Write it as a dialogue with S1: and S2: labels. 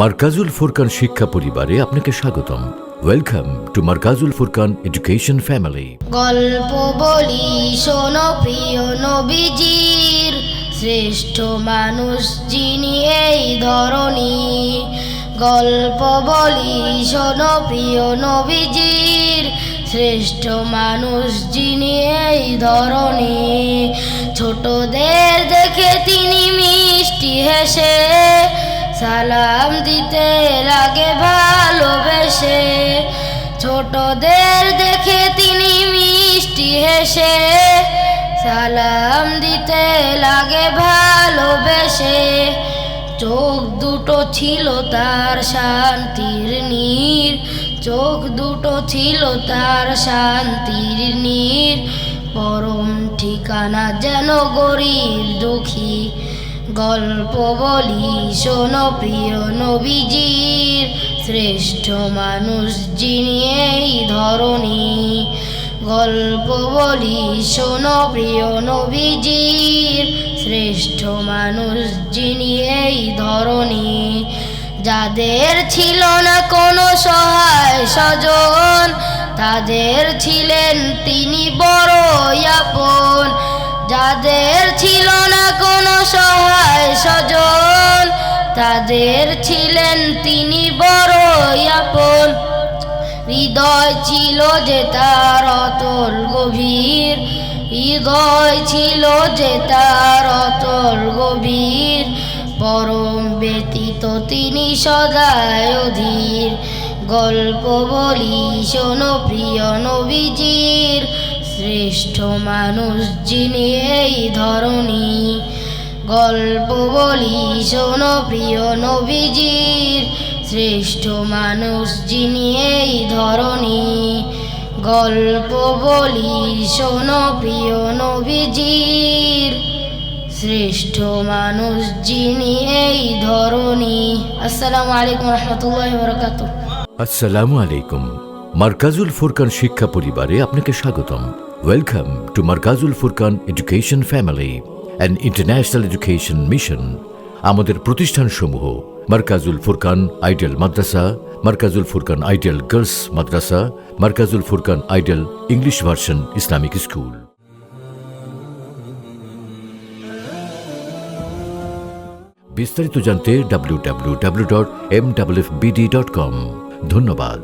S1: মারকাজুল ফুরকান শিক্ষা পরিবারে আপনাকে স্বাগতম। Welcome to Markazul Furqan education family.
S2: গল্প বলি শোনো প্রিয় নবীজির, শ্রেষ্ঠ মানুষ যিনি এই ধরণী। গল্প বলি শোনো প্রিয় নবীজির, শ্রেষ্ঠ মানুষ যিনি এই ধরণী। ছোটদের দেখে তিনি মিষ্টি হেসে সালাম দিতে লাগে ভালোবেসে। ছোটদের দেখে তিনি মিষ্টি হেসে সালাম দিতে লাগে ভালোবেসে। চোখ দুটো ছিল তার শান্তির নীর, চোখ দুটো ছিল তার শান্তির নীর। পরম ঠিকানা যেন গরিব দুঃখী। গল্প বলি শোনো প্রিয় নবীজির, শ্রেষ্ঠ মানুষ যিনি এই ধরণী। গল্প বলি শোনো প্রিয় নবীজির, শ্রেষ্ঠ মানুষ যিনি এই ধরণী। যাদের ছিল না কোনো সহায় স্বজন, তাদের ছিলেন তিনি বড়ই আপন। যাদের ছিল না কোনো সহায় স্বজন, তাদের ছিলেন তিনি বড়ই আপন। হৃদয় ছিল যে তার অতল গভীর, হৃদয় ছিল যে তার অতল গভীর। পরম ব্যতীত তিনি সদাই অধীর। গল্প বলি শোনো প্রিয় নবীজির, শ্রেষ্ঠ মানুষ যিনি এই ধরণী। গল্প বলি শোনো প্রিয় নবীজির, শ্রেষ্ঠ মানুষ যিনি এই ধরণী। গল্প বলি শোনো প্রিয় নবীজির, শ্রেষ্ঠ মানুষ যিনি এই ধরণী। আসসালামু আলাইকুম রহমতুল্লাহি ওয়া বারাকাতুহু।
S1: আসসালামু আলাইকুম। মারকাজুল ফুরকান শিক্ষা পরিবারে আপনাকে স্বাগতম। Welcome to Markazul Furqan education family, an international education mission. আমাদের প্রতিষ্ঠানসমূহ Markazul Furqan ideal madrasa, Markazul Furqan ideal girls madrasa, Markazul Furqan ideal English version Islamic school. বিস্তারিত জানতে www.mwfbd.com। ধন্যবাদ।